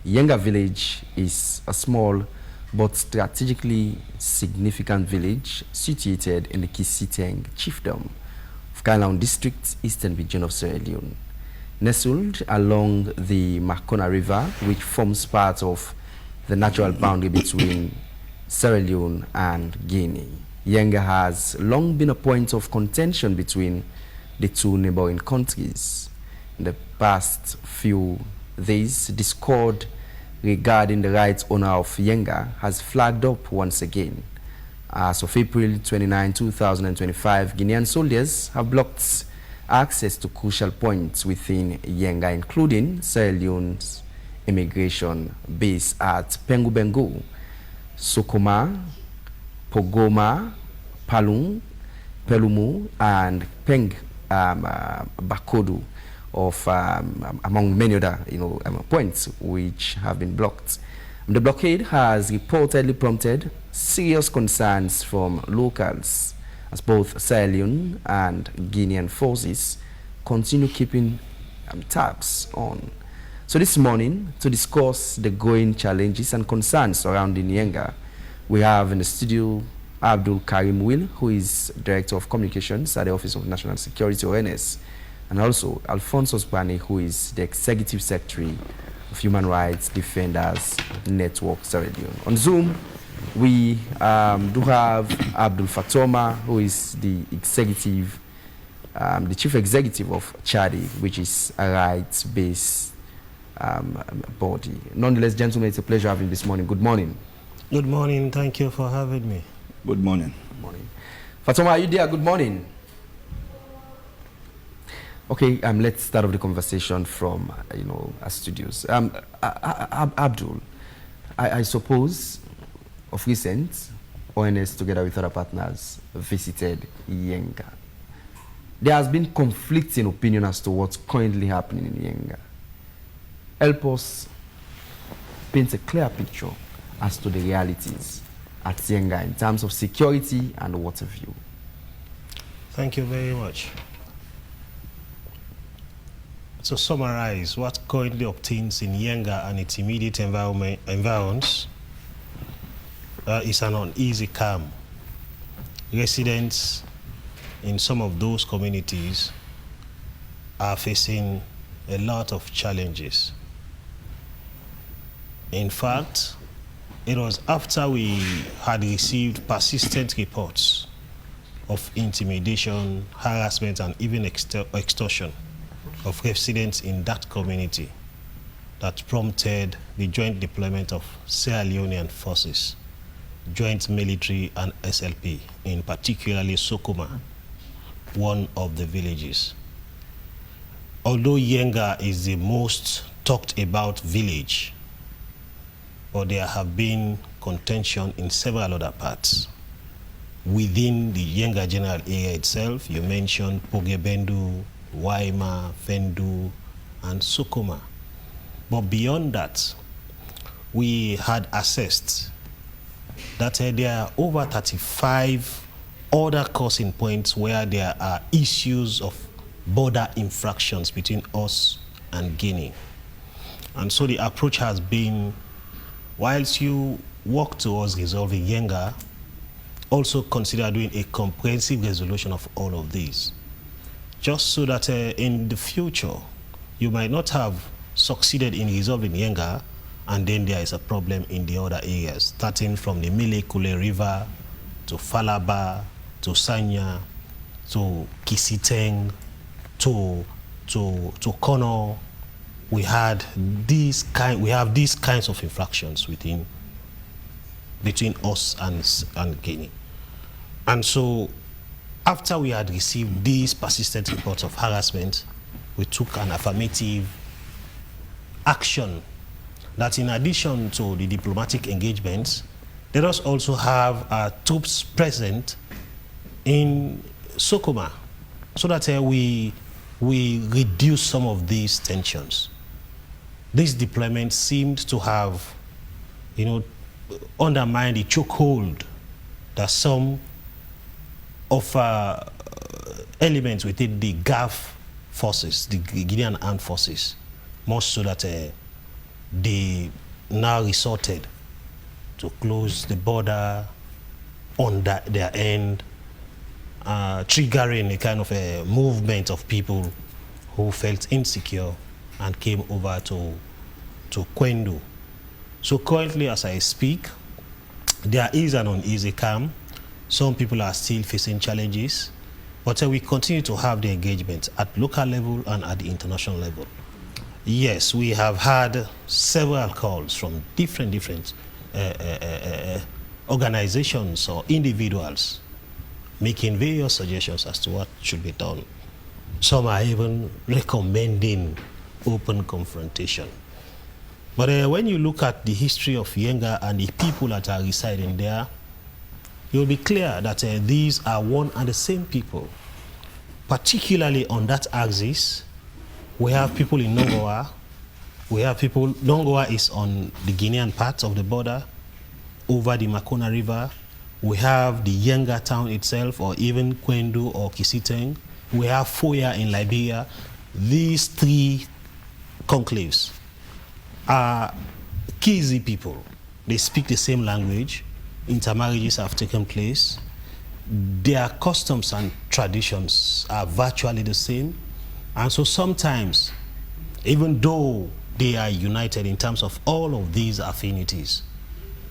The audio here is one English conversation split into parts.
Yenga village is a small but strategically significant village situated in the Kisiteng chiefdom of Kailaun district, eastern region of Sierra Leone. Nestled along the Makona River, which forms part of the natural boundary between Sierra Leone and Guinea. Yanga has long been a point of contention between the two neighboring countries. In the past few days, discord regarding the rights owner of Yanga has flagged up once again. As of April 29, 2025, Guinean soldiers have blocked access to crucial points within Yanga, including Sierra Leone's immigration base at Pengubengu, Sokoma, Pogoma, Palung, Pelumu, and Peng Bakodu, of among many other points which have been blocked. The blockade has reportedly prompted serious concerns from locals, as both Sierra Leone and Guinean forces continue keeping tabs on. So this morning, to discuss the growing challenges and concerns surrounding Yanga, we have in the studio Abdul Karim, who is Director of Communications at the Office of National Security, ONS, and also Alphonsus Bani, who is the Executive Secretary of Human Rights Defenders Network, Sierra Leone. On Zoom, we do have Abdul Fatoma, who is the executive, the Chief Executive of CHADI, which is a rights-based body. Nonetheless, gentlemen, it's a pleasure having you this morning. Good morning. Good morning. Thank you for having me. Good morning. Good morning. Fatoma, are you there? Good morning. Okay, let's start off the conversation from, our studios. Abdul, I suppose of recent, ONS together with other partners visited Yenga. There has been conflicting opinion as to what's currently happening in Yenga. Help us paint a clear picture as to the realities at Yenga in terms of security and water view. Thank you very much. To summarize, what currently obtains in Yanga and its immediate environs is an uneasy calm. Residents in some of those communities are facing a lot of challenges. In fact, it was after we had received persistent reports of intimidation, harassment, and even extortion of residents in that community that prompted the joint deployment of Sierra Leonean forces, joint military and SLP, in particularly Sokoma, one of the villages. Although Yenga is the most talked about village, but there have been contention in several other parts. Within the Yenga general area itself, you mentioned Pogebendu, Waima, Fendu, and Sokoma. But beyond that, we had assessed that there are over 35 other crossing points where there are issues of border infractions between us and Guinea. And so the approach has been, whilst you work towards resolving Yenga, also consider doing a comprehensive resolution of all of these, just so that in the future, you might not have succeeded in resolving Yenga, and then there is a problem in the other areas, starting from the Milekule River, to Falaba, to Sanya, to Kisiteng, to Kono. We have these kinds of infractions between us and Guinea. And so, after we had received these persistent reports of harassment, we took an affirmative action that, in addition to the diplomatic engagements, let us also have our troops present in Sokoma, so that we reduce some of these tensions. This deployment seemed to have, undermined the chokehold that some of elements within the GAF forces, the Guinean armed forces, more so that they now resorted to close the border on their end, triggering a kind of a movement of people who felt insecure and came over to Kwendu. So currently, as I speak, there is an uneasy calm. Some people are still facing challenges, but we continue to have the engagement at local level and at the international level. Yes, we have had several calls from different organizations or individuals making various suggestions as to what should be done. Some are even recommending open confrontation. But when you look at the history of Yenga and the people that are residing there, it will be clear that these are one and the same people. Particularly on that axis, we have people in Nongoa. We have people, Nongoa is on the Guinean part of the border, over the Makona River. We have the Yanga town itself, or even Kwendu or Kisiteng. We have Foya in Liberia. These three conclaves are Kizi people. They speak the same language. Intermarriages have taken place. Their customs and traditions are virtually the same. And so sometimes, even though they are united in terms of all of these affinities,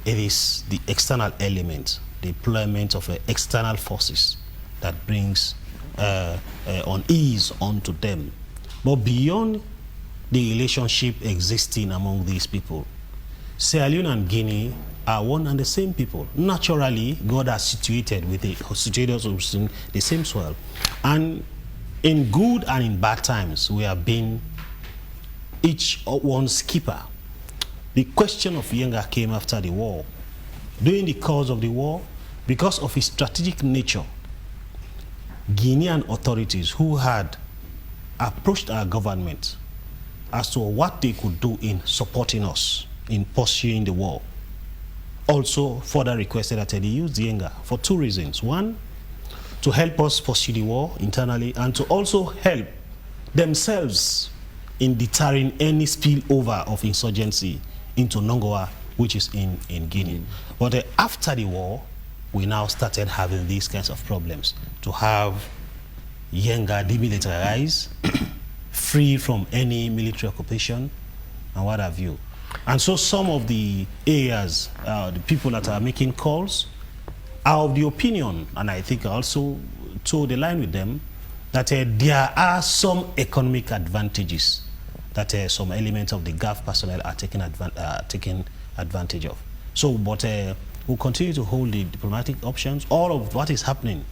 it is the external element, the deployment of external forces that brings unease onto them. But beyond the relationship existing among these people, Sierra Leone and Guinea are one and the same people. Naturally, God has situated us in the same soil. And in good and in bad times, we have been each one's keeper. The question of Yanga came after the war. During the course of the war, because of its strategic nature, Guinean authorities who had approached our government as to what they could do in supporting us in pursuing the war, also further requested that they use the Yenga for two reasons. One, to help us pursue the war internally, and to also help themselves in deterring any spillover of insurgency into Nongoa, which is in Guinea. But after the war, we now started having these kinds of problems, to have Yenga demilitarized, free from any military occupation, and what have you. And so some of the areas, the people that are making calls, are of the opinion, and I think also toe the line with them, that there are some economic advantages that some elements of the GAF personnel are taking advantage of. So, but we'll continue to hold the diplomatic options. All of what is happening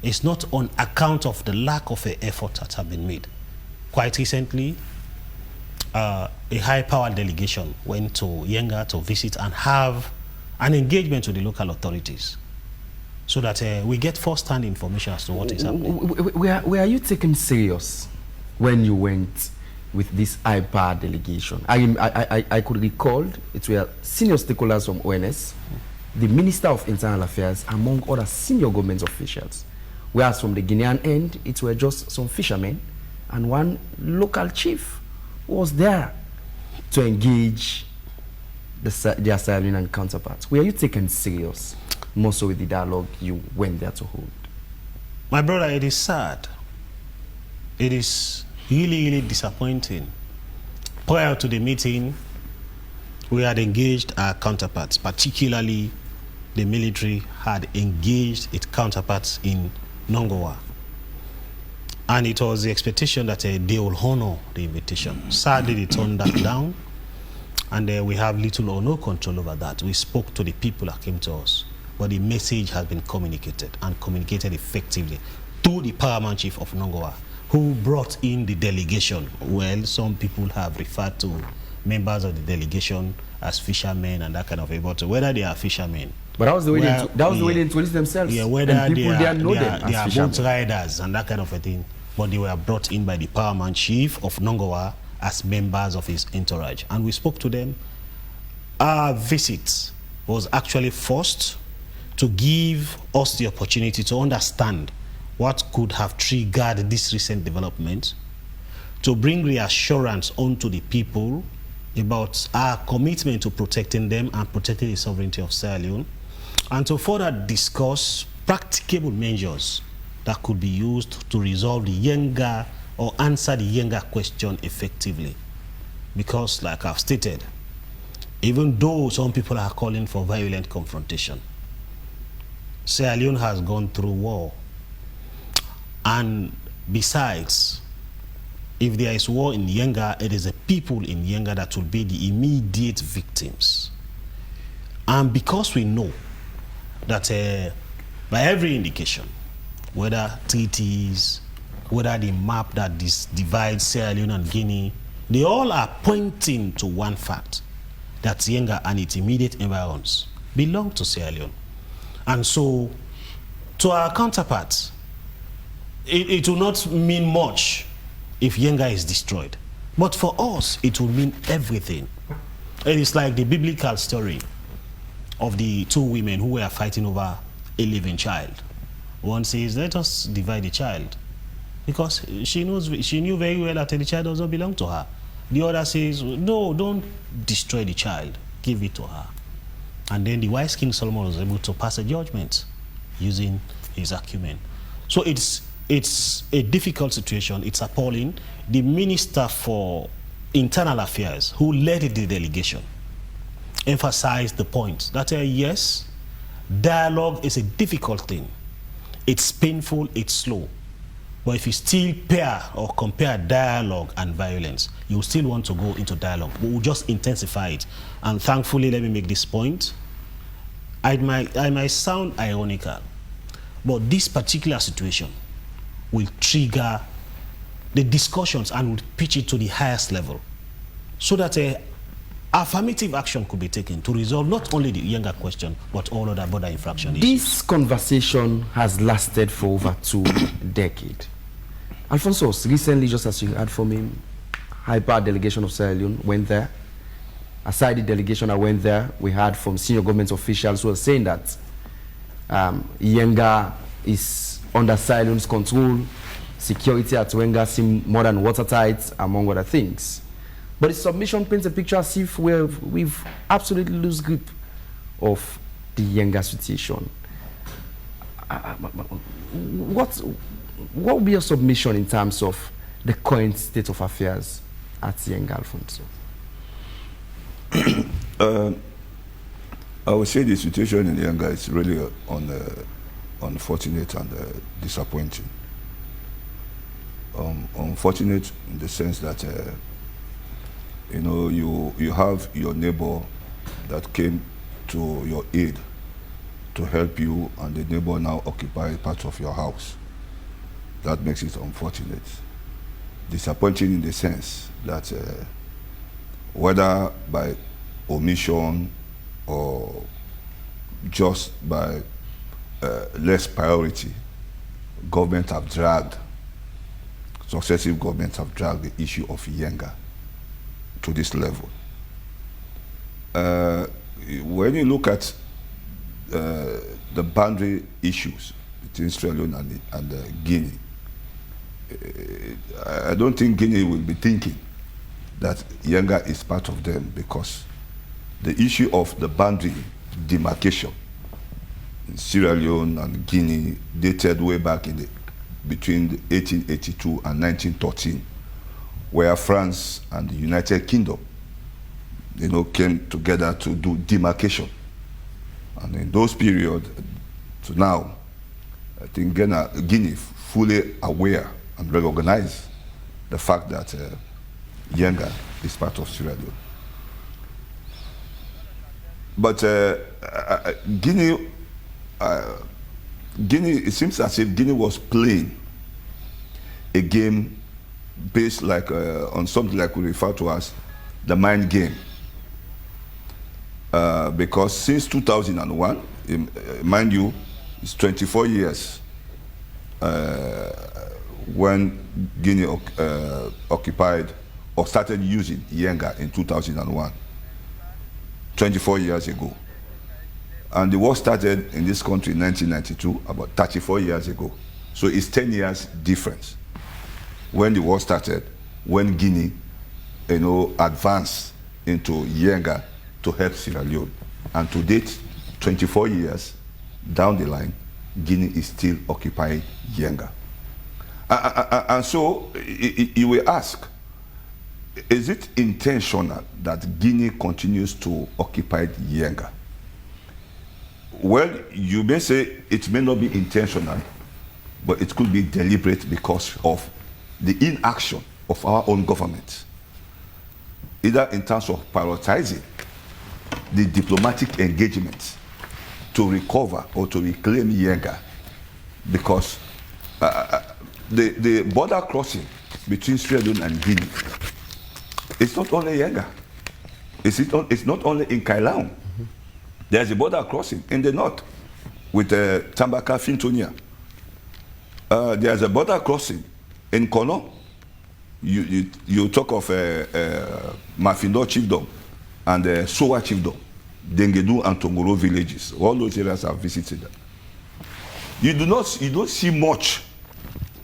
is not on account of the lack of effort that have been made. Quite recently, a high-powered delegation went to Yanga to visit and have an engagement with the local authorities, so that we get first-hand information as to what is happening. Were you taken serious when you went with this high-powered delegation? I could recall it were senior stakeholders from ONS, the Minister of Internal Affairs, among other senior government officials. Whereas from the Guinean end, it were just some fishermen and one local chief who was there to engage their Sierra Leonean counterparts. Were you taken serious, more so with the dialogue you went there to hold? My brother, it is sad. It is really disappointing. Prior to the meeting, we had engaged our counterparts, particularly the military had engaged its counterparts in Nongoa. And it was the expectation that they will honor the invitation. Sadly, they turned that down, and we have little or no control over that. We spoke to the people that came to us, but the message has been communicated, and communicated effectively to the paramount chief of Nongoa, who brought in the delegation. Well, some people have referred to members of the delegation as fishermen and that kind of thing, but whether they are fishermen, but that was the way they introduced themselves. Yeah, whether and people they are boat riders and that kind of a thing, but they were brought in by the paramount chief of Nongoa as members of his entourage, and we spoke to them. Our visit was actually forced to give us the opportunity to understand what could have triggered this recent development, to bring reassurance onto the people about our commitment to protecting them and protecting the sovereignty of Sierra Leone, and to further discuss practicable measures that could be used to resolve the Yenga or answer the Yenga question effectively. Because, like I've stated, even though some people are calling for violent confrontation, Sierra Leone has gone through war. And besides, if there is war in Yanga, it is the people in Yanga that will be the immediate victims. And because we know that by every indication, whether treaties, whether the map that divides Sierra Leone and Guinea, they all are pointing to one fact, that Yanga and its immediate environs belong to Sierra Leone. And so, to our counterparts, it will not mean much if Yanga is destroyed. But for us, it will mean everything. It is like the biblical story of the two women who were fighting over a living child. One says, let us divide the child, because she knew very well that the child does not belong to her. The other says, no, don't destroy the child, give it to her. And then the wise King Solomon was able to pass a judgment using his acumen. So it's a difficult situation. It's appalling. The Minister for Internal Affairs, who led the delegation, emphasized the point that yes, dialogue is a difficult thing. It's painful, it's slow. But if you still pair or compare dialogue and violence, you still want to go into dialogue. But we'll just intensify it. And thankfully, let me make this point. I might sound ironical, but this particular situation will trigger the discussions and will pitch it to the highest level, so that affirmative action could be taken to resolve not only the Yanga question, but all other border infraction issues. This conversation has lasted for over 2 decades. Alfonso, recently, just as you heard from him, Hyper delegation of Sierra Leone went there. Aside the delegation that went there, we heard from senior government officials who are saying that Yanga is under Sierra Leone's control, security at Yanga seem more than watertight, among other things. But the submission paints a picture as if we've absolutely lost grip of the Yanga situation. What would be your submission in terms of the current state of affairs at Yanga, Alfonso? I would say the situation in Yanga is really unfortunate and disappointing. Unfortunate in the sense that you know, you have your neighbor that came to your aid to help you, and the neighbor now occupies part of your house. That makes it unfortunate. Disappointing in the sense that whether by omission or just by less priority, successive governments have dragged the issue of Yanga to this level. When you look at the boundary issues between Sierra Leone and Guinea, I don't think Guinea will be thinking that Yanga is part of them, because the issue of the boundary demarcation in Sierra Leone and Guinea dated way back between 1882 and 1913, where France and the United Kingdom, you know, came together to do demarcation. And in those periods to now, I think Guinea fully aware and recognize the fact that Yanga is part of Sierra Leone. But Guinea, it seems as if Guinea was playing a game based on something like we refer to as the mind game. Because since 2001, mind you, it's 24 years when Guinea occupied or started using Yanga in 2001, 24 years ago. And the war started in this country in 1992, about 34 years ago. So it's 10 years difference. When the war started, when Guinea, you know, advanced into Yanga to help Sierra Leone. And to date, 24 years down the line, Guinea is still occupying Yanga. And so you will ask, is it intentional that Guinea continues to occupy Yanga? Well, you may say it may not be intentional, but it could be deliberate because of the inaction of our own government, either in terms of prioritizing the diplomatic engagement to recover or to reclaim Yanga, because the border crossing between Sierra Leone and Guinea, it's not only Yanga. It's not only in Kailaon. There's a border crossing in the north with Tambaka Fintonia. There's a border crossing in Kono. You talk of Mafindo Chiefdom and Sowa Chiefdom, Dengedu and Tongoro villages. All those areas are visited. You don't see much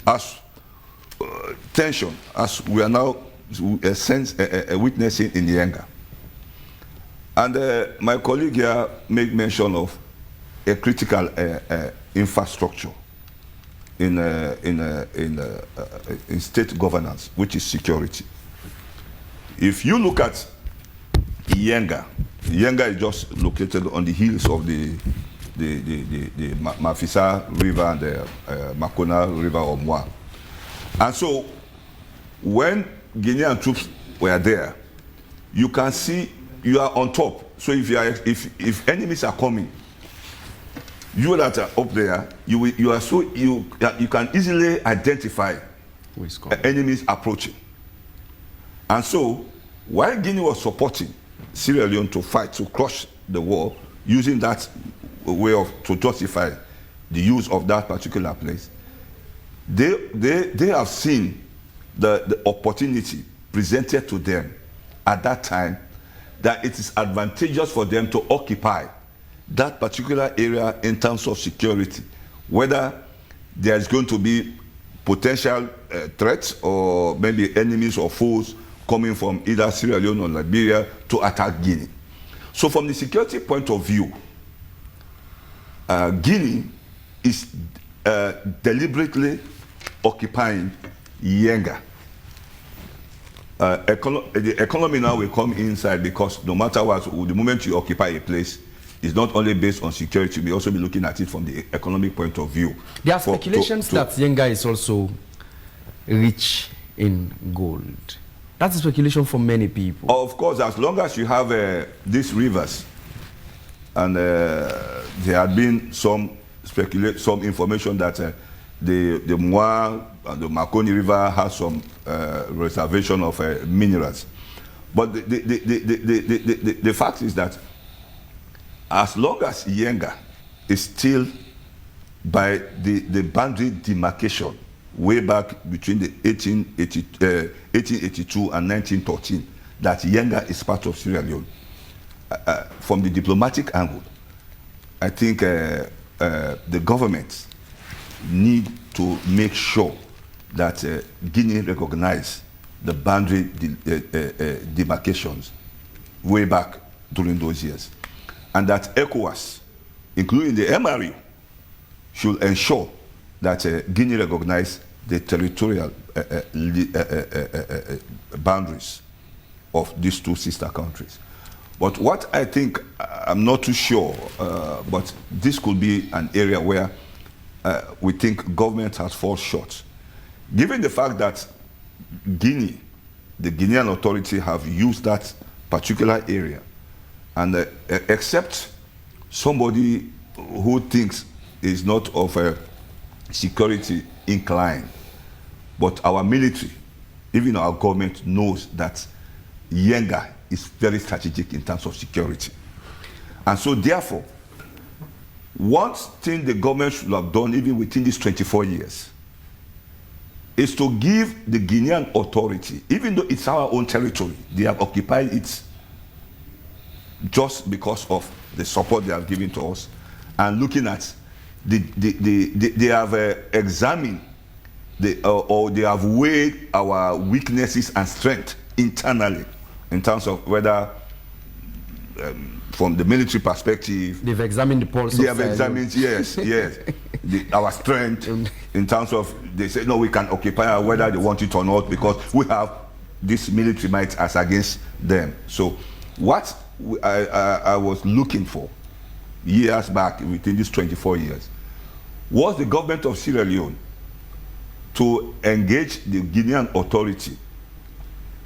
as tension as we are now witnessing in Yanga. And my colleague here made mention of a critical infrastructure in state governance, which is security. If you look at Yanga is just located on the hills of the Mafisa River and the Makona River or Mwa. And so when Guinean troops were there, you can see you are on top. So if enemies are coming, you that are up there, you can easily identify enemies approaching. And so while Guinea was supporting Sierra Leone to fight to crush the war, using that way to justify the use of that particular place, they have seen the opportunity presented to them at that time that it is advantageous for them to occupy that particular area in terms of security, whether there is going to be potential threats or maybe enemies or foes coming from either Sierra Leone or Liberia to attack Guinea. So from the security point of view, Guinea is deliberately occupying Yanga. The economy now will come inside, because no matter what, the moment you occupy a place, it's not only based on security, we also be looking at it from the economic point of view. There are speculations that Yanga is also rich in gold. That's a speculation for many people. Of course, as long as you have these rivers, and there had been some information that the Mwa and the Makoni River has some reservation of minerals. But the fact is that as long as Yanga is still by the boundary demarcation way back between the 1882 and 1913, that Yanga is part of Sierra Leone, from the diplomatic angle, I think the government need to make sure that Guinea recognize the boundary demarcations way back during those years, and that ECOWAS, including the MRU, should ensure that Guinea recognize the territorial boundaries of these two sister countries. But what I think, I'm not too sure, but this could be an area where we think government has fallen short. Given the fact that Guinea, the Guinean authority have used that particular area, and except somebody who thinks is not of a security inclined, but our military, even our government knows that Yanga is very strategic in terms of security. And so therefore, one thing the government should have done even within these 24 years is to give the Guinean authority, even though it's our own territory, they have occupied it just because of the support they have given to us, and looking at they have examined or they have weighed our weaknesses and strength internally in terms of whether from the military perspective, they've examined the pulse. They have examined, yes, yes, our strength in terms of, they say, no, we can occupy whether they want it or not, because we have this military might as against them. So what I was looking for years back, within these 24 years, was the government of Sierra Leone to engage the Guinean authority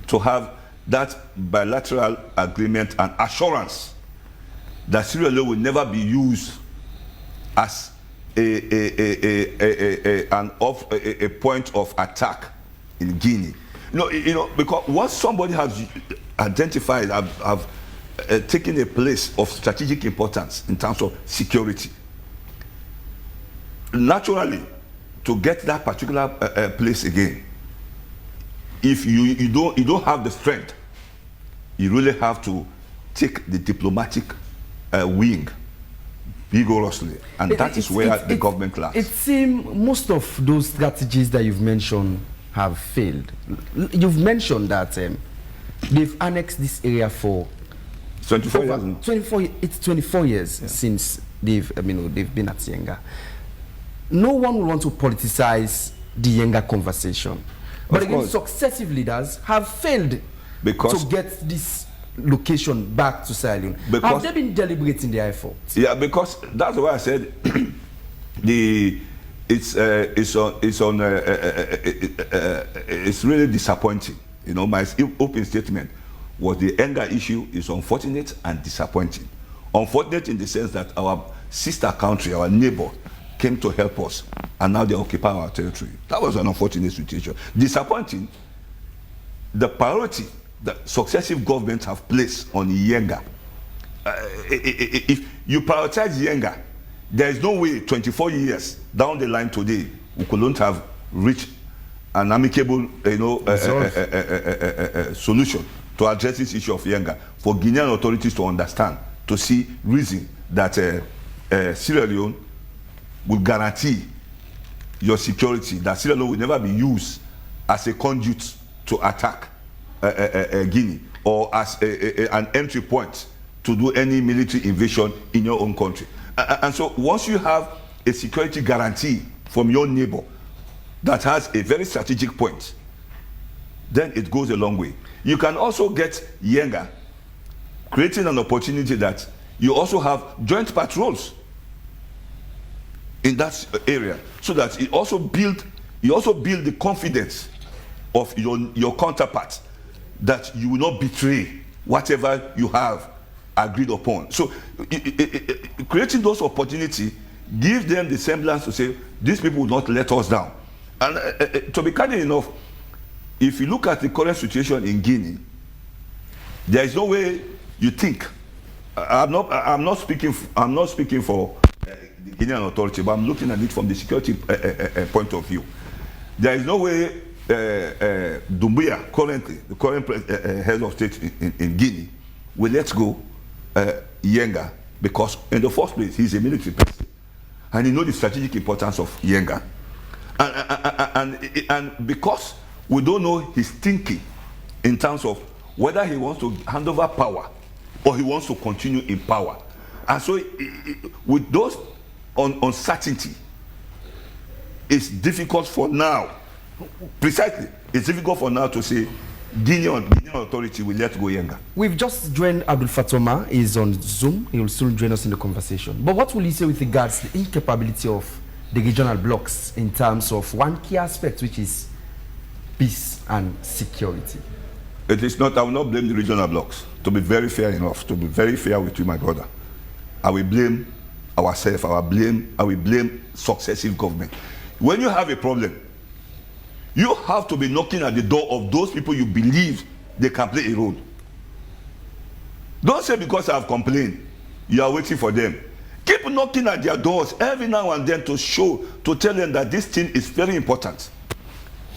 to have that bilateral agreement and assurance that Sierra Leone will never be used as a point of attack in Guinea. You know, because once somebody has identified, have taken a place of strategic importance in terms of security, naturally, to get that particular place again, if you don't have the strength, you really have to take the diplomatic wing vigorously, and that is where the government lies. It seems most of those strategies that you've mentioned have failed. You've mentioned that they've annexed this area for 24 years. 24. It's 24 years since they've been at Yenga. No one will want to politicize the Yenga conversation, but again, successive leaders have failed to get this location back to Sierra Leone. Have they been deliberating their efforts? Yeah, because that's why I said it's really disappointing. You know, my open statement was the Yenga issue is unfortunate and disappointing. Unfortunate in the sense that our sister country, our neighbor, came to help us, and now they occupy our territory. That was an unfortunate situation. Disappointing, the priority that successive governments have placed on Yenga. If you prioritize Yenga, there is no way 24 years down the line today we couldn't have reached an amicable, solution to address this issue of Yenga, for Guinean authorities to understand, to see reason that Sierra Leone will guarantee your security, that Sierra Leone will never be used as a conduit to attack Guinea, or as an entry point to do any military invasion in your own country. And so once you have a security guarantee from your neighbor that has a very strategic point, then it goes a long way. You can also get Yenga creating an opportunity that you also have joint patrols in that area, so that you also build the confidence of your counterparts, that you will not betray whatever you have agreed upon. So creating those opportunities gives them the semblance to say, these people will not let us down. And to be candid enough, if you look at the current situation in Guinea, there is no way you think. I'm not speaking for the Guinean authority, but I'm looking at it from the security point of view. There is no way Doumbouya, currently the current head of state in Guinea, will let go Yenga, because in the first place he's a military person and he knows the strategic importance of Yenga, and because we don't know his thinking in terms of whether he wants to hand over power or he wants to continue in power. And so with those uncertainty, it's difficult for now. Precisely, it's difficult for now to say Guinean authority will let go Yenga. We've just joined Abdul Fatoma. He's on Zoom. He will soon join us in the conversation. But what will you say with regards to the incapability of the regional blocs in terms of one key aspect, which is peace and security? It is not. I will not blame the regional blocs. To be very fair enough, to be very fair with you, my brother, I will blame ourselves. I will blame successive government. When you have a problem, you have to be knocking at the door of those people you believe they can play a role. Don't say because I have complained, you are waiting for them. Keep knocking at their doors every now and then to tell them that this thing is very important.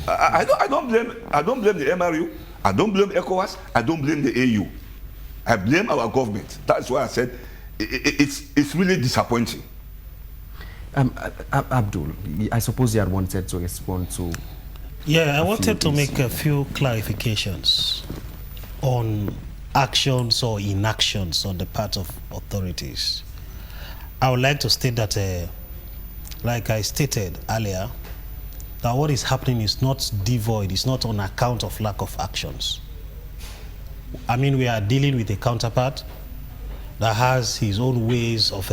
I don't blame the MRU, I don't blame ECOWAS, I don't blame the AU. I blame our government. That's why I said it's really disappointing. Abdul, I suppose you had wanted to respond to. Yeah, I wanted to make a few clarifications. on actions or inactions on the part of authorities, I would like to state that, like I stated earlier, that what is happening is not devoid, it's not on account of lack of actions. I mean, we are dealing with a counterpart that has his own ways of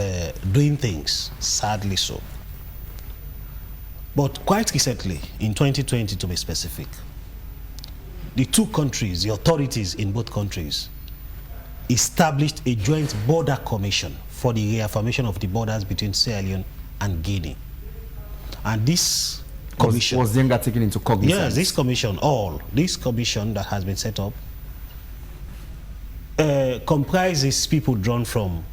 doing things, sadly so. But quite recently, in 2020 to be specific, the two countries, the authorities in both countries, established a joint border commission for the reaffirmation of the borders between Sierra Leone and Guinea. And this commission... Was Yenga taken into cognizance? Yes, this commission that has been set up comprises people drawn from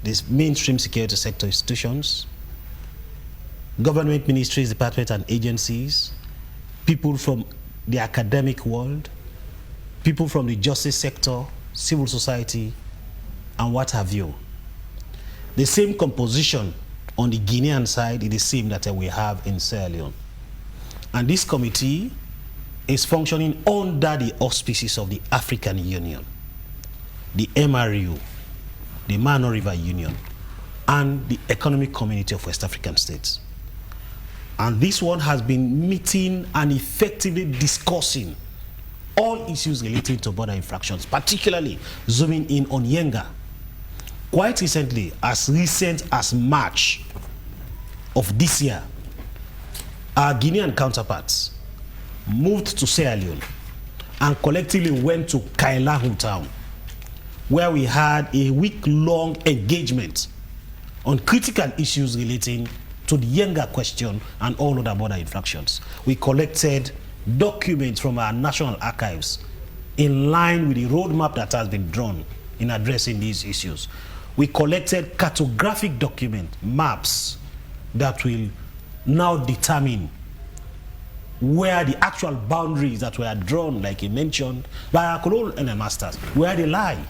these mainstream security sector institutions, government ministries, departments and agencies, people from the academic world, people from the justice sector, civil society, and what have you. The same composition on the Guinean side is the same that we have in Sierra Leone. And this committee is functioning under the auspices of the African Union, the MRU, the Mano River Union, and the Economic Community of West African States. And this one has been meeting and effectively discussing all issues relating to border infractions, particularly zooming in on Yenga. Quite recently, as recent as March of this year, our Guinean counterparts moved to Sierra Leone and collectively went to Kailahu town, where we had a week-long engagement on critical issues relating to the Yanga question and all other border infractions. We collected documents from our national archives in line with the roadmap that has been drawn in addressing these issues. We collected cartographic documents, maps, that will now determine where the actual boundaries that were drawn, like you mentioned, by our colonial masters, where they lie.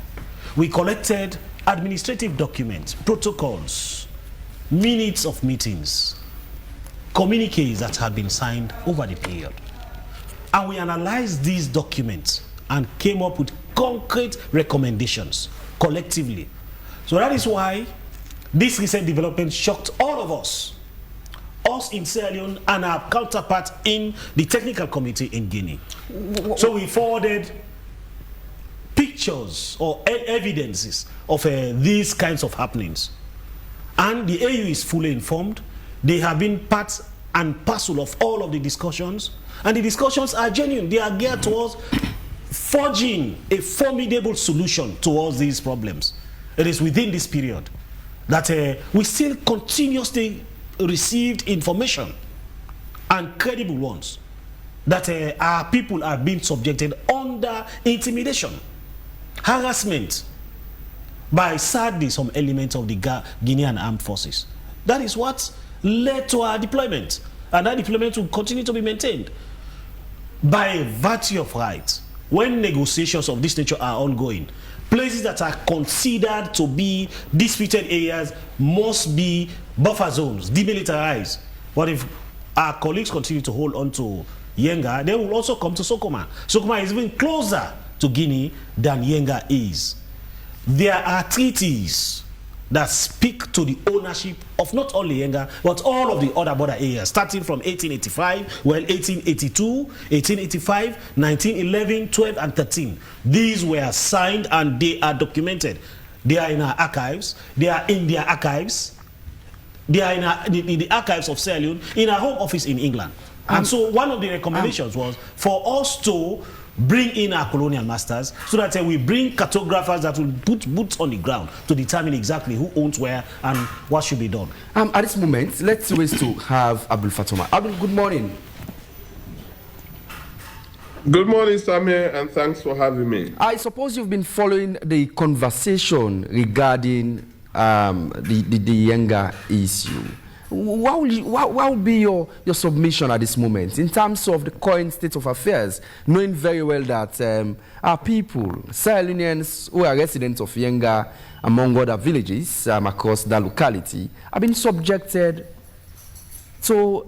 We collected administrative documents, protocols, minutes of meetings, communiques that had been signed over the period. And we analyzed these documents and came up with concrete recommendations collectively. So that is why this recent development shocked all of us in Sierra Leone and our counterparts in the technical committee in Guinea. So we forwarded pictures or evidences of these kinds of happenings. And the AU is fully informed. They have been part and parcel of all of the discussions. And the discussions are genuine. They are geared towards forging a formidable solution towards these problems. It is within this period that we still continuously received information, and credible ones, that our people are being subjected under intimidation, harassment by sadly some elements of the Guinean armed forces. That is what led to our deployment, and that deployment will continue to be maintained. By virtue of right, when negotiations of this nature are ongoing, places that are considered to be disputed areas must be buffer zones, demilitarized. But if our colleagues continue to hold on to Yenga, they will also come to Sokoma. Sokoma is even closer to Guinea than Yenga is. There are treaties that speak to the ownership of not only Yenga, but all of the other border areas, starting from 1885, 1882, 1885, 1911, 12, and 13. These were signed and they are documented. They are in our archives. They are in their archives. They are in the archives of Sierra Leone, in our home office in England. And so one of the recommendations was for us to bring in our colonial masters, so that we bring cartographers that will put boots on the ground to determine exactly who owns where and what should be done. At this moment, let's wait to have Abdul Fatoma. Abdul, good morning. Good morning, Samir, and thanks for having me. I suppose you've been following the conversation regarding the Yanga issue. What will be your submission at this moment in terms of the current state of affairs, knowing very well that our people, Sierra Leoneans who are residents of Yanga, among other villages across that locality, have been subjected to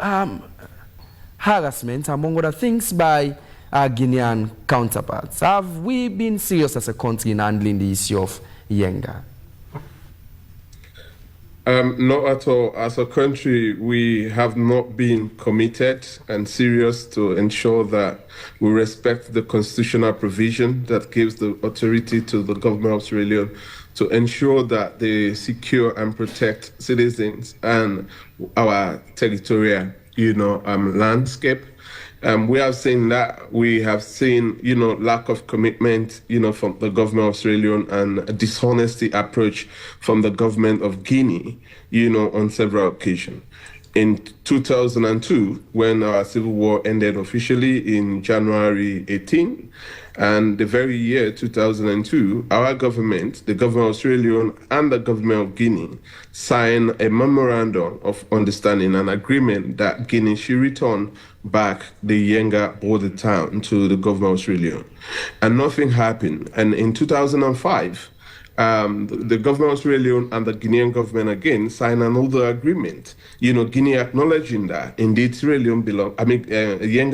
harassment, among other things, by our Guinean counterparts? Have we been serious as a country in handling the issue of Yenga? Not at all. As a country, we have not been committed and serious to ensure that we respect the constitutional provision that gives the authority to the government of Sierra Leone to ensure that they secure and protect citizens and our territorial, landscape. We have seen that. We have seen, lack of commitment, from the government of Sierra Leone and a dishonesty approach from the government of Guinea, on several occasions. In 2002, when our civil war ended officially in January 18, and the very year 2002, our government, the government of Sierra Leone and the government of Guinea, signed a memorandum of understanding, an agreement that Guinea should return back the Yanga border town to the government of Sierra Leone. And nothing happened. And in 2005, the government of Sierra Leone and the Guinean government again signed another agreement, Guinea acknowledging that indeed Yanga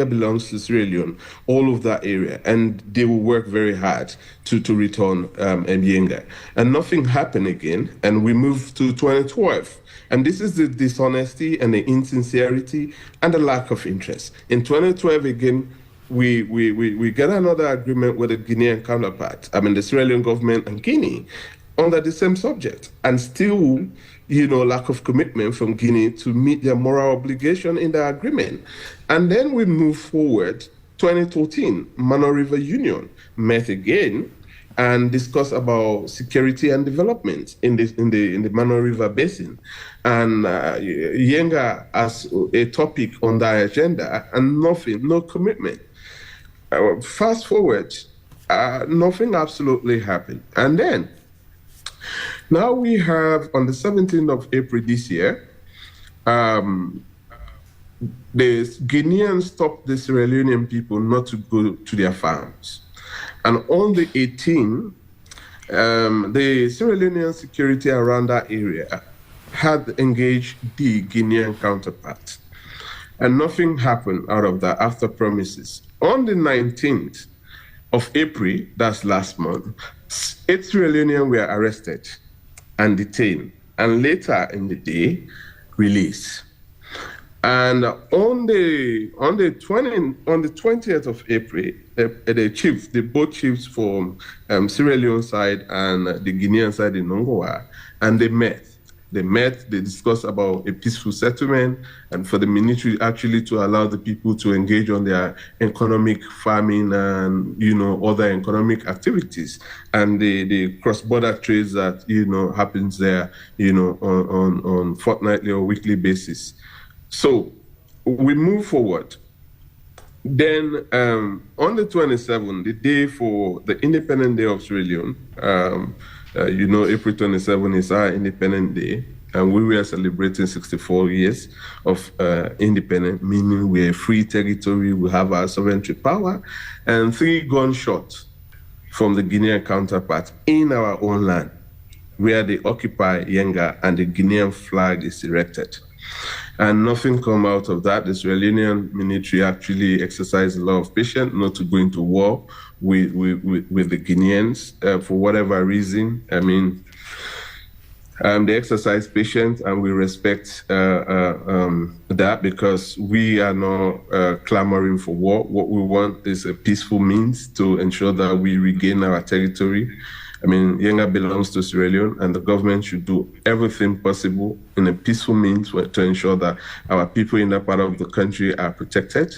belongs to Sierra Leone, all of that area, and they will work very hard to return Yanga. And nothing happened again, and we moved to 2012. And this is the dishonesty and the insincerity and the lack of interest. In 2012 again, we get another agreement with the Guinean counterpart, the Sierra Leone government and Guinea, under the same subject, and still, lack of commitment from Guinea to meet their moral obligation in the agreement. And then we move forward, 2013, Mano River Union met again and discussed about security and development in the Mano River Basin, and Yenga as a topic on that agenda, and no commitment. Fast forward, nothing absolutely happened. And then, now we have, on the 17th of April this year, the Guineans stopped the Sierra Leonean people not to go to their farms. And on the 18th, the Sierra Leonean security around that area had engaged the Guinean counterpart. And nothing happened out of that after promises. On the 19th of April, that's last month, 8 Sierra Leoneans were arrested and detained, and later in the day, released. And on the 20th of April, both chiefs from Sierra Leone side and the Guinean side in Nongoa, and they met, they discussed about a peaceful settlement, and for the military actually to allow the people to engage on their economic farming and, other economic activities, and the cross-border trades that, happens there, on fortnightly or weekly basis. So we move forward. Then on the 27th, the day for the Independent Day of Sierra Leone, April 27 is our Independent Day, and we were celebrating 64 years of independence, meaning we're a free territory, we have our sovereignty power, and 3 gunshots from the Guinean counterpart in our own land, where they occupy Yenga and the Guinean flag is erected. And nothing come out of that. The Sierra Leonean military actually exercised a lot of patience not to go into war with the Guineans for whatever reason. They exercise patience, and we respect that, because we are not clamoring for war. What we want is a peaceful means to ensure that we regain our territory. Yanga belongs to Sierra Leone, and the government should do everything possible in a peaceful means to ensure that our people in that part of the country are protected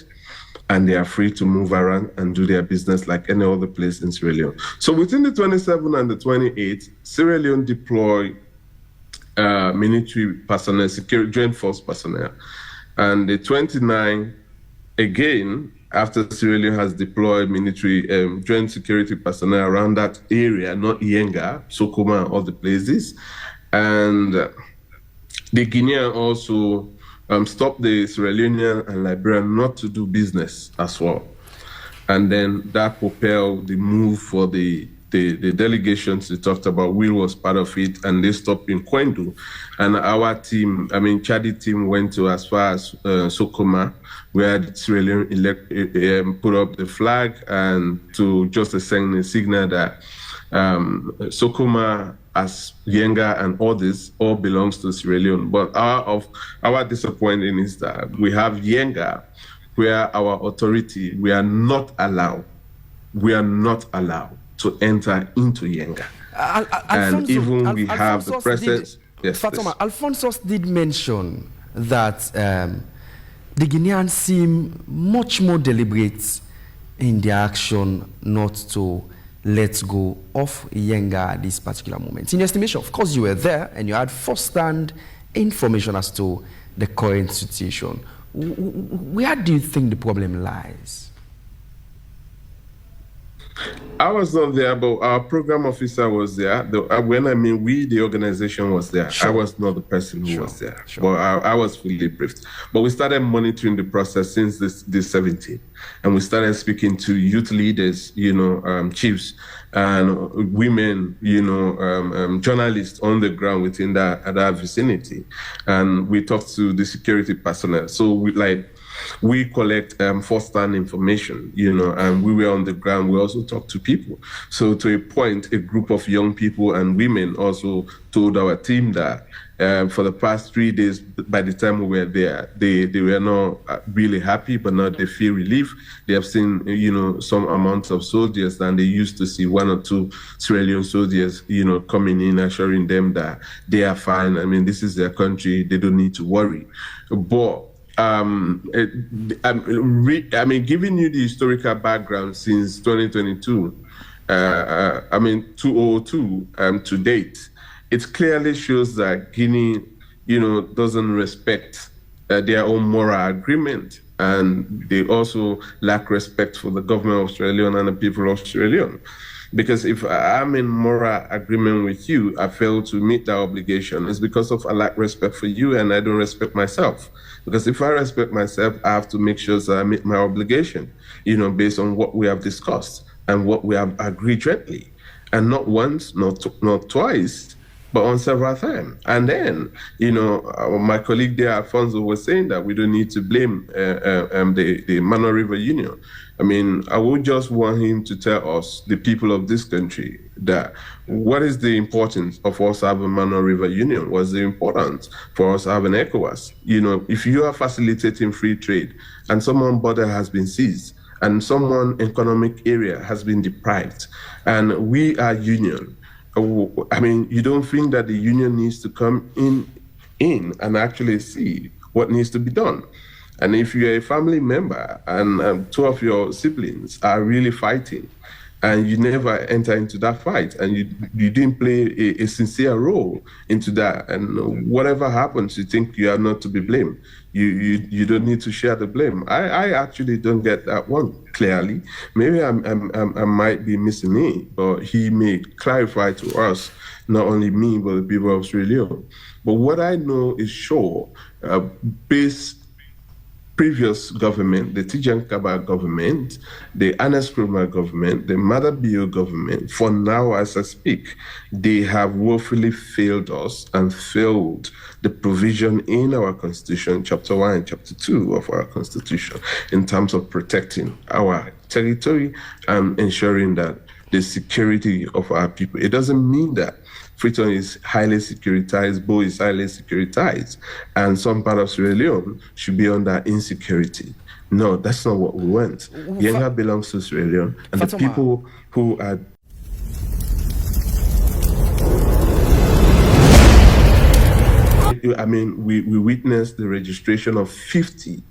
and they are free to move around and do their business like any other place in Sierra Leone. So within the 27th and the 28th, Sierra Leone deployed military personnel, security joint force personnel. And the 29th, again, after Sierra Leone has deployed military joint security personnel around that area, not Yenga, Sokoma, and other places. And the Guinean also stopped the Sierra Leonean and Liberian not to do business as well. And then that propelled the move for the the delegations they talked about, Will was part of it, and they stopped in Kwendu. And our team, Chadi team went to as far as Sokoma, where the Sierra Leone put up the flag and to just send a signal that Sokoma, as Yenga and others, all belongs to Sierra Leone. But our disappointing is that we have Yenga, where our authority, we are not allowed to enter into Yenga. And even we have the presence. Yes, Fatoma, Alphonsus did mention that the Guineans seem much more deliberate in their action not to let go of Yanga at this particular moment. In your estimation, of course, you were there and you had first-hand information as to the current situation. Where do you think the problem lies? I was not there, but our program officer was there. When I mean we, the organization was there. Sure. I was not the person who was there, but I was fully briefed. But we started monitoring the process since this 17th, and we started speaking to youth leaders, chiefs and women, journalists on the ground within that vicinity, and we talked to the security personnel. So we collect first-hand information, and we were on the ground. We also talked to people. So to a point, a group of young people and women also told our team that for the past 3 days, by the time we were there, they were not really happy, but now they feel relief. They have seen, some amounts of soldiers, and they used to see 1 or 2 Sierra Leone soldiers, coming in, assuring them that they are fine. This is their country. They don't need to worry. But giving you the historical background since 2022, 2002 to date, it clearly shows that Guinea, doesn't respect their own moral agreement, and they also lack respect for the government of Sierra Leone and the people of Sierra Leone. Because if I'm in moral agreement with you, I fail to meet that obligation. It's because of I lack respect for you and I don't respect myself. Because if I respect myself, I have to make sure that I meet my obligation, based on what we have discussed and what we have agreed jointly. And not once, not twice, but on several times. And then, my colleague there, Alfonso, was saying that we don't need to blame the Mano River Union. I would just want him to tell us, the people of this country, that what is the importance of us having Mano River Union? What's the importance for us having ECOWAS? If you are facilitating free trade and someone's border has been seized and someone's economic area has been deprived, and we are union, you don't think that the union needs to come in and actually see what needs to be done? And if you're a family member and 2 of your siblings are really fighting, and you never enter into that fight, and you didn't play a sincere role into that, and whatever happens, you think you are not to be blamed. You don't need to share the blame. I actually don't get that one clearly. Maybe I might be missing it, but he may clarify to us, not only me, but the people of Sierra Leone. But what I know is sure, previous government, the Tijan Kaba government, the Anas Krumah government, the Mada Bio government, for now as I speak, they have woefully failed us and failed the provision in our constitution, chapter 1 and chapter 2 of our constitution, in terms of protecting our territory and ensuring that the security of our people. It doesn't mean that Freetown is highly securitized, Bo is highly securitized, and some part of Sierra Leone should be under insecurity. No, that's not what we want. Yenga belongs to Sierra Leone, and Fatoma, the people who are... We witnessed the registration of 50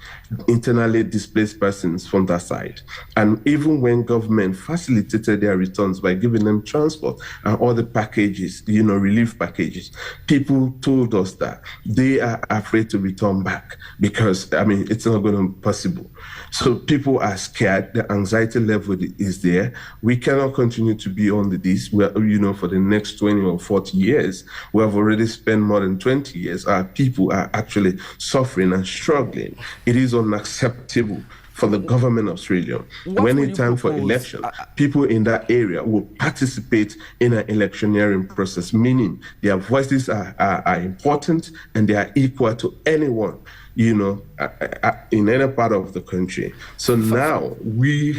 internally displaced persons from that side. And even when government facilitated their returns by giving them transport and all the packages, relief packages, people told us that they are afraid to return back because, it's not going to be possible. So people are scared. The anxiety level is there. We cannot continue to be on this. For the next 20 or 40 years, we have already spent more than 20 years. Our people are actually suffering and struggling. It is unacceptable for the government of Sierra Leone. When it's time for election, people in that area will participate in an electioneering process, meaning their voices are important and they are equal to anyone, in any part of the country. So now we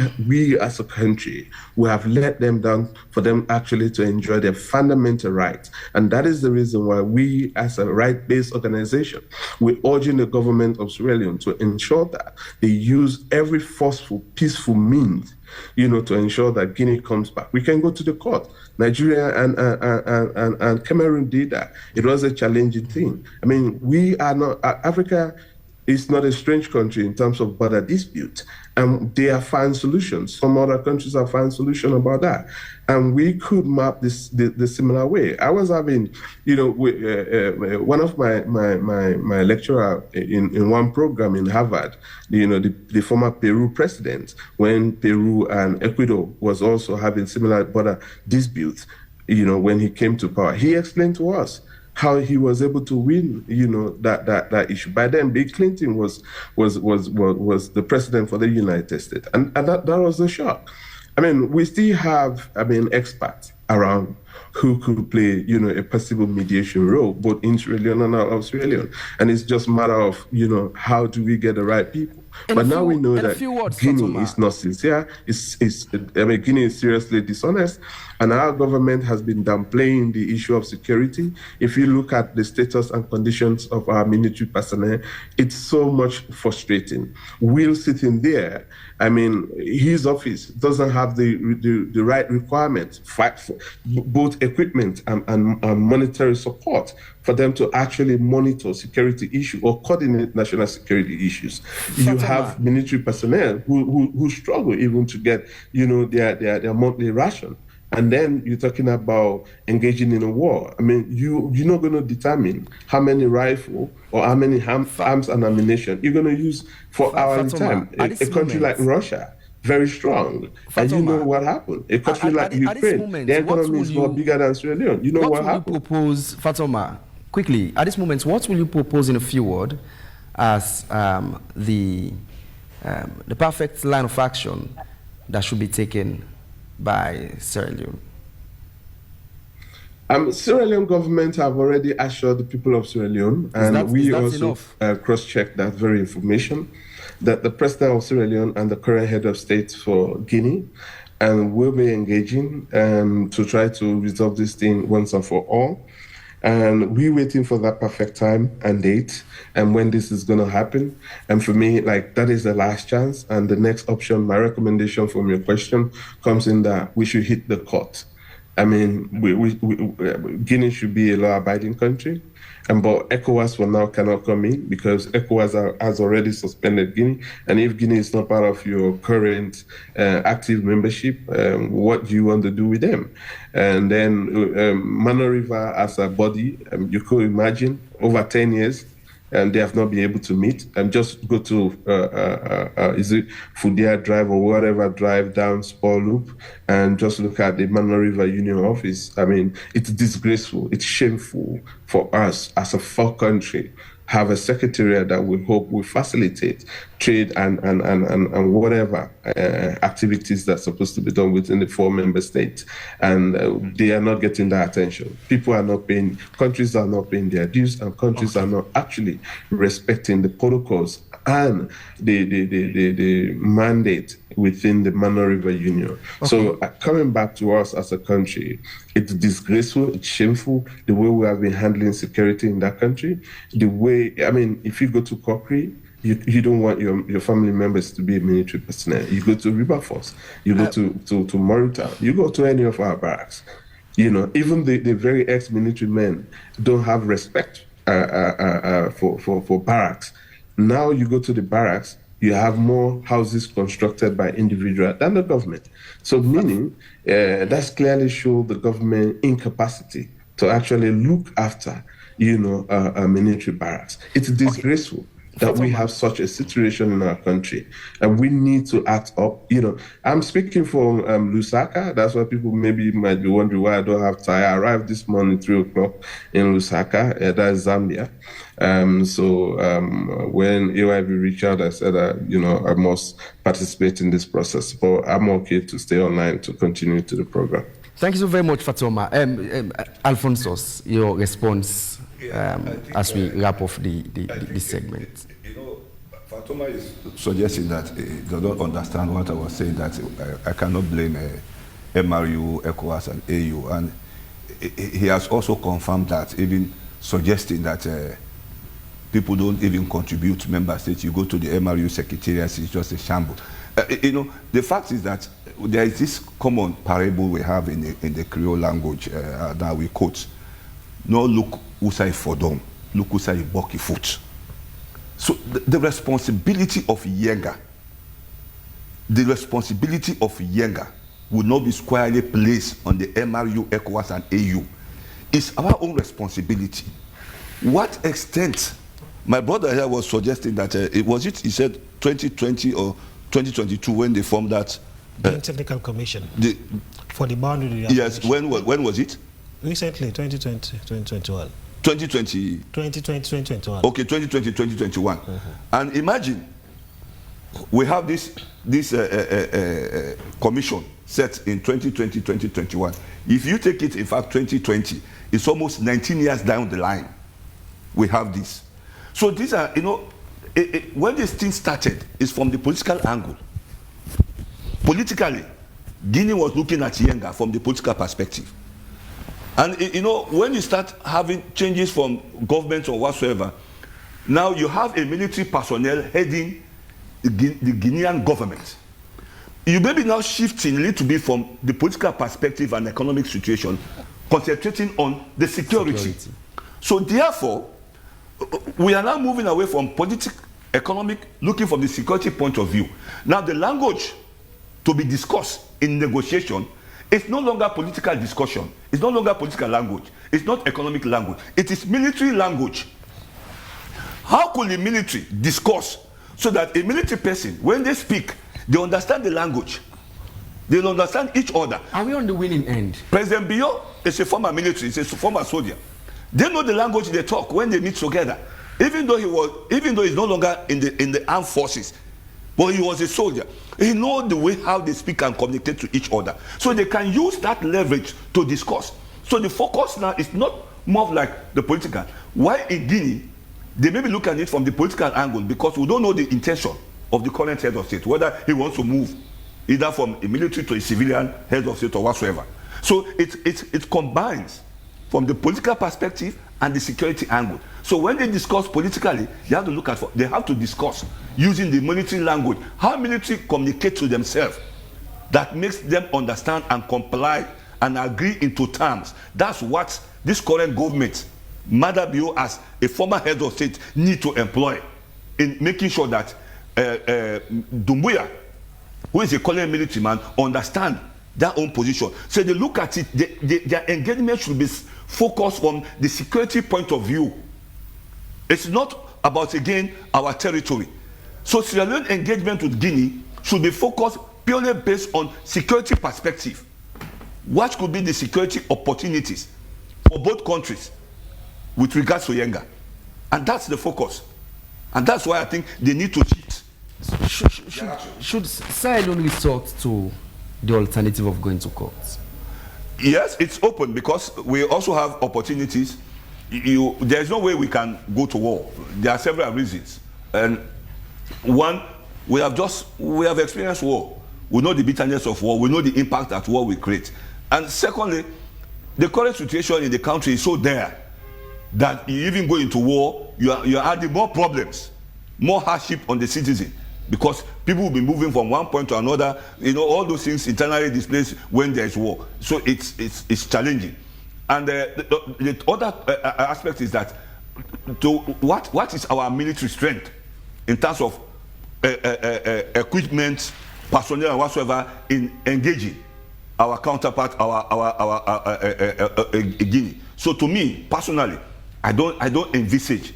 as a country, we have let them down for them actually to enjoy their fundamental rights. And that is the reason why we as a right-based organization, we're urging the government of Sierra Leone to ensure that they use every forceful, peaceful means, to ensure that Guinea comes back. We can go to the court. Nigeria and Cameroon did that. It was a challenging thing. I mean, we are not, Africa is not a strange country in terms of border dispute. And they are finding solutions. Some other countries are finding solutions about that. And we could map this the similar way. I was having, one of my lecturer in one program in Harvard, the former Peru president, when Peru and Ecuador was also having similar border disputes, when he came to power, he explained to us how he was able to win, that issue. By then, Bill Clinton was the president for the United States, and that was a shock. I mean, we still have, experts around who could play, a possible mediation role, both in Sierra Leone and out of Sierra Leone. And it's just a matter of, how do we get the right people? But now we know that Guinea is not sincere. Guinea is seriously dishonest, and our government has been downplaying the issue of security. If you look at the status and conditions of our military personnel, it's so much frustrating. We're sitting there. His office doesn't have the right requirements, both equipment and monetary support for them to actually monitor security issues or coordinate national security issues. You have military personnel who struggle even to get, their monthly ration. And then you're talking about engaging in a war. You're not going to determine how many rifles or how many arms and ammunition you're going to use for our time. A country like Russia, very strong. And you know what happened. A country like Ukraine, the economy is not bigger than Sierra Leone. You know what happened. What will you propose, Fatoma, quickly, at this moment, what will you propose in a few words as the perfect line of action that should be taken by Sierra Leone? Sierra Leone government have already assured the people of Sierra Leone, and we also cross-checked that very information, that the president of Sierra Leone and the current head of state for Guinea will be engaging to try to resolve this thing once and for all. And we're waiting for that perfect time and date and when this is going to happen. And for me, that is the last chance. And the next option, my recommendation from your question, comes in that we should hit the court. Guinea should be a law-abiding country. But ECOWAS for now cannot come in because ECOWAS has already suspended Guinea. And if Guinea is not part of your current active membership, what do you want to do with them? And then Mano River as a body, you could imagine over 10 years, and they have not been able to meet. And just go to, is it Fudia Drive or whatever drive down Spur Loop and just look at the Mano River Union office. It's disgraceful. It's shameful for us as a full country have a secretariat that we hope will facilitate trade and whatever activities that's supposed to be done within the 4 member states. And they are not getting that attention. People are not paying, countries are not paying their dues, and countries are not actually respecting the protocols and the mandate within the Mano River Union. So coming back to us as a country, it's disgraceful, it's shameful, the way we have been handling security in that country. The way, if you go to Kokri, you don't want your family members to be military personnel. You go to Riverforce, you go to Morita, you go to any of our barracks. Even the very ex-military men don't have respect for barracks. Now you go to the barracks, you have more houses constructed by individuals than the government. So meaning, that's clearly shows the government incapacity to actually look after, military barracks. It's disgraceful. that we have such a situation in our country, and we need to act up. I'm speaking from Lusaka. That's why people maybe might be wondering why I don't have tie. I arrived this morning 3:00 in Lusaka, that's Zambia. When AYB reached out, I said I must participate in this process, but I'm okay to stay online to continue to the program. Thank you so very much, Fatoma. Alphonsus, your response as we wrap off this segment. Fatoma is suggesting that they don't understand what I was saying, that I cannot blame MRU, ECOWAS, and AU. And he has also confirmed that, even suggesting that people don't even contribute to member states. You go to the MRU secretariat, it's just a shambles. The fact is that there is this common parable we have in the Creole language that we quote. No look usai fodom, look usai boki foot. So the responsibility of Yanga, would not be squarely placed on the MRU, ECOWAS, and AU. It's our own responsibility. What extent? My brother here was suggesting that he said 2020 or 2022 when they formed that technical commission for the boundary. Yes, when was it? Recently, 2020, 2021. 2020. 2021. Okay, 2020, 2021. And imagine we have this commission set in 2020, 2021. If you take it, in fact, 2020, it's almost 19 years down the line. We have this. So these are, when this thing started, it's from the political angle. Politically, Guinea was looking at Yanga from the political perspective. And when you start having changes from government or whatsoever, now you have a military personnel heading the Guinean government. You may be now shifting a little bit from the political perspective and economic situation, concentrating on the security. So therefore, we are now moving away from political, economic, looking from the security point of view. Now the language to be discussed in negotiation, it's no longer political discussion. It's no longer political language. It's not economic language. It is military language. How could the military discuss so that a military person, when they speak, they understand the language? They understand each other. Are we on the winning end? President Bio is a former military, he's a former soldier. They know the language they talk when they meet together. Even though he's no longer in the armed forces, but he was a soldier. He knows the way how they speak and communicate to each other. So they can use that leverage to discuss. So the focus now is not more like the political. Why in Guinea, they maybe look at it from the political angle because we don't know the intention of the current head of state, whether he wants to move either from a military to a civilian head of state or whatsoever. So it combines from the political perspective and the security angle. So when they discuss politically, they have to discuss using the military language, how military communicate to themselves that makes them understand and comply and agree into terms. That's what this current government, Madabio as a former head of state, need to employ in making sure that Doumbouya, who is a current military man, understand their own position. So they look at it, their engagement should be focused from the security point of view. It's not about, again, our territory. So Sierra Leone engagement with Guinea should be focused purely based on security perspective. What could be the security opportunities for both countries with regards to Yanga? And that's the focus. And that's why I think they need to cheat. Should Sierra Leone resort to the alternative of going to court? Yes, it's open because we also have opportunities. There's no way we can go to war. There are several reasons. And one, we have experienced war. We know the bitterness of war. We know the impact that war will create. And secondly, the current situation in the country is so dire that you even go into war, you're adding more problems, more hardship on the citizen, because people will be moving from one point to another. All those things internally displaced when there is war. So it's challenging. And the other aspect is that what is our military strength in terms of equipment, personnel, and whatsoever in engaging our counterpart, our Guinea. So to me personally, I don't envisage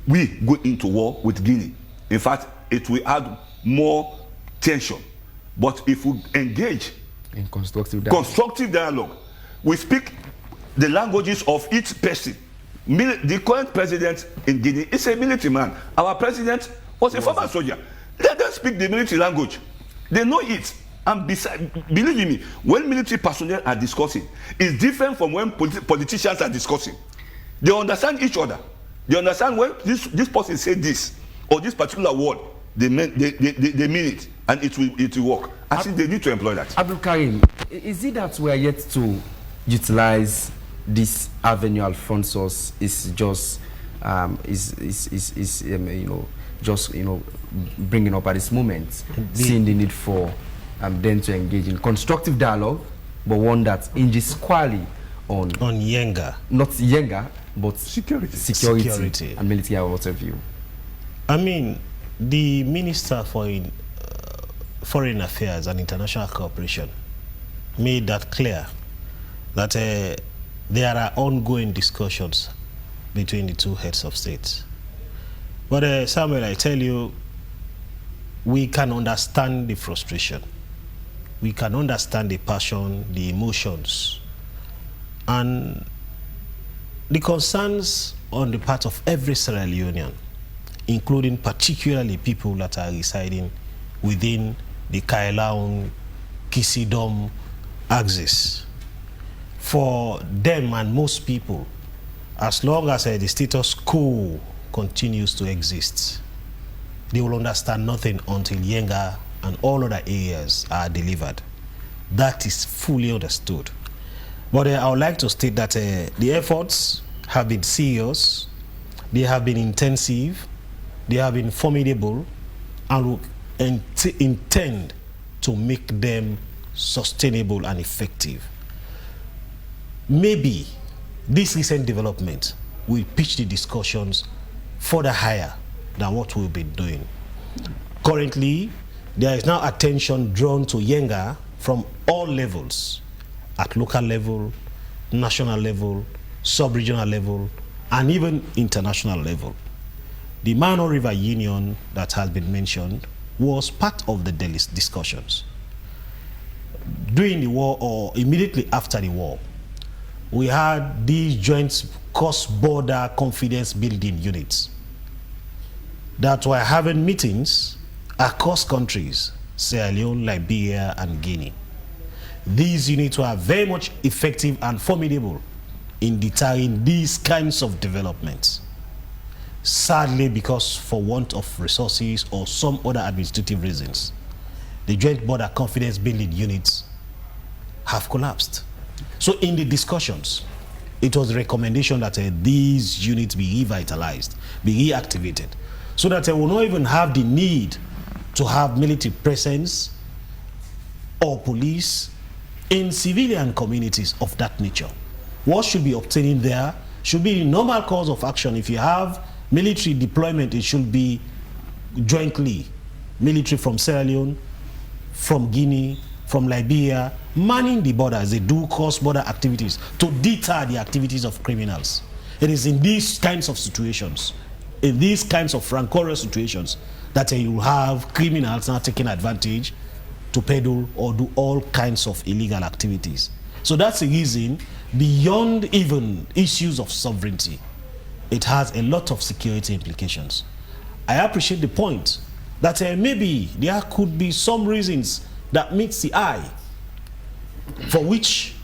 we go into war with Guinea. In fact, it will add more tension. But if we engage in constructive dialogue, we speak the languages of each person. The current president in Guinea is a military man. Our president was a former soldier. Let them speak the military language. They know it. And believe me, when military personnel are discussing, it's different from when politicians are discussing. They understand each other. They understand when this person said this or this particular word, they mean it, and it will work. I think they need to employ that. Abdul Karim, is it that we are yet to utilize this avenue Alphonsus is just bringing up at this moment, seeing the need for them to engage in constructive dialogue, but one that hinges squarely on Yenga, not Yenga, but security and military out of view. I mean, the Minister for Foreign Affairs and International Cooperation made that clear, that there are ongoing discussions between the two heads of state. But Samuel, I tell you, we can understand the frustration. We can understand the passion, the emotions, and the concerns on the part of every Sierra Leonean, including particularly people that are residing within the Kailaun, Kisidom axis. For them and most people, as long as the status quo continues to exist, they will understand nothing until Yenga and all other areas are delivered. That is fully understood. But I would like to state that the efforts have been serious, they have been intensive, they have been formidable, and will intend to make them sustainable and effective. Maybe this recent development will pitch the discussions further higher than what we've been doing. Currently, there is now attention drawn to Yenga from all levels, at local level, national level, sub-regional level, and even international level. The Mano River Union that has been mentioned was part of the discussions. During the war or immediately after the war, we had these joint cross-border confidence building units that were having meetings across countries, Sierra Leone, Liberia, and Guinea. These units were very much effective and formidable in deterring these kinds of developments. Sadly, because for want of resources or some other administrative reasons, the joint border confidence building units have collapsed. So in the discussions, it was a recommendation that these units be revitalized, be reactivated, so that they will not even have the need to have military presence or police in civilian communities of that nature. What should be obtaining there should be the normal course of action. If you have military deployment, it should be jointly. Military from Sierra Leone, from Guinea, from Liberia, manning the borders. They do cross-border activities to deter the activities of criminals. It is in these kinds of situations, in these kinds of rancorous situations, that you have criminals now taking advantage to peddle or do all kinds of illegal activities. So that's the reason, beyond even issues of sovereignty, it has a lot of security implications. I appreciate the point that maybe there could be some reasons that meets the eye for which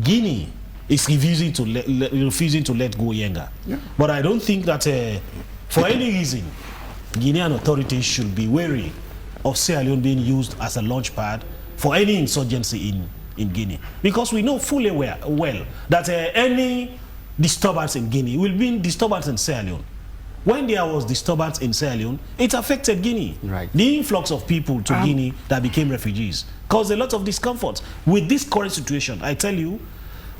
Guinea is refusing to let go Yenga. Yeah. But I don't think that for any reason Guinean authorities should be wary of Sierra Leone being used as a launch pad for any insurgency in Guinea. Because we know fully well that any disturbance in Guinea will be disturbance in Sierra Leone. When there was disturbance in Sierra Leone, it affected Guinea. Right. The influx of people to Guinea that became refugees caused a lot of discomfort. With this current situation, I tell you,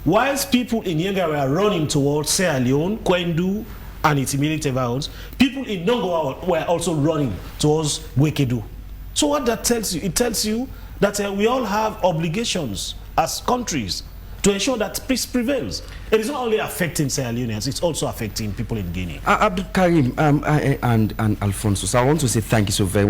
whilst people in Yanga were running towards Sierra Leone, Kwendu, and its immediate environs, people in Nongo were also running towards Wekedu. So what that tells you, it tells you that we all have obligations as countries to to ensure that peace prevails. It is not only affecting Sierra Leoneans, it's also affecting people in Guinea. Abdul Karim and Alfonso, so I want to say thank you so very much.